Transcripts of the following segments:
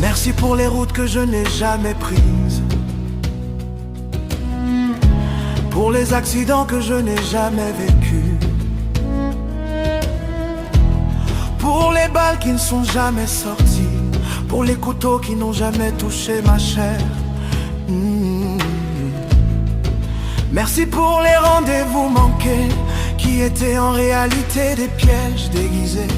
Merci pour les routes que je n'ai jamais prises, pour les accidents que je n'ai jamais vécus, pour les balles qui ne sont jamais sorties, pour les couteaux qui n'ont jamais touché ma chair. Merci pour les rendez-vous manqués qui étaient en réalité des pièges déguisés.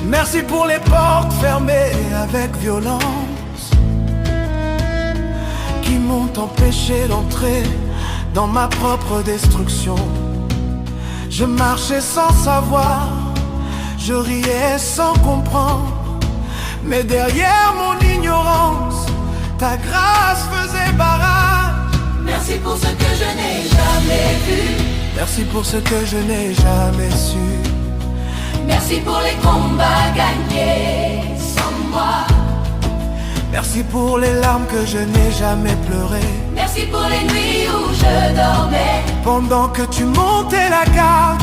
Merci pour les portes fermées avec violence qui m'ont empêché d'entrer dans ma propre destruction. Je marchais sans savoir, je riais sans comprendre, mais derrière mon ignorance, ta grâce faisait barrage. Merci pour ce que je n'ai jamais vu. Merci pour ce que je n'ai jamais su. Merci pour les combats gagnés sans moi. Merci pour les larmes que je n'ai jamais pleurées. Merci pour les nuits où je dormais pendant que tu montais la garde.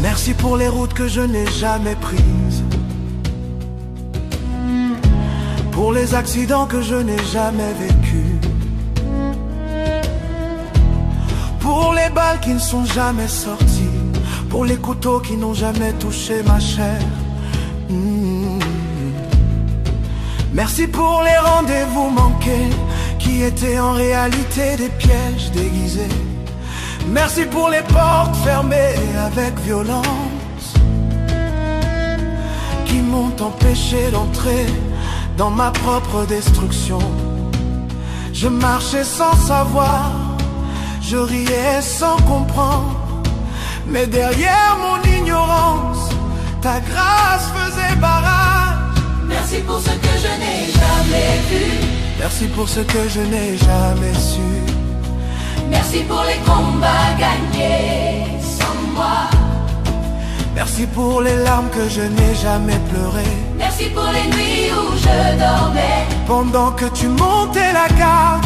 Merci pour les routes que je n'ai jamais prises, pour les accidents que je n'ai jamais vécus, pour les balles qui ne sont jamais sorties, pour les couteaux qui n'ont jamais touché ma chair. Merci pour les rendez-vous manqués qui étaient en réalité des pièges déguisés. Merci pour les portes fermées avec violence qui m'ont empêché d'entrer dans ma propre destruction. Je marchais sans savoir, je riais sans comprendre, mais derrière mon ignorance, ta grâce faisait barrage. Merci pour ce que je n'ai jamais vu. Merci pour ce que je n'ai jamais su. Merci pour les combats gagnés sans moi. Merci pour les larmes que je n'ai jamais pleurées. Merci pour les nuits où je dormais pendant que tu montais la garde.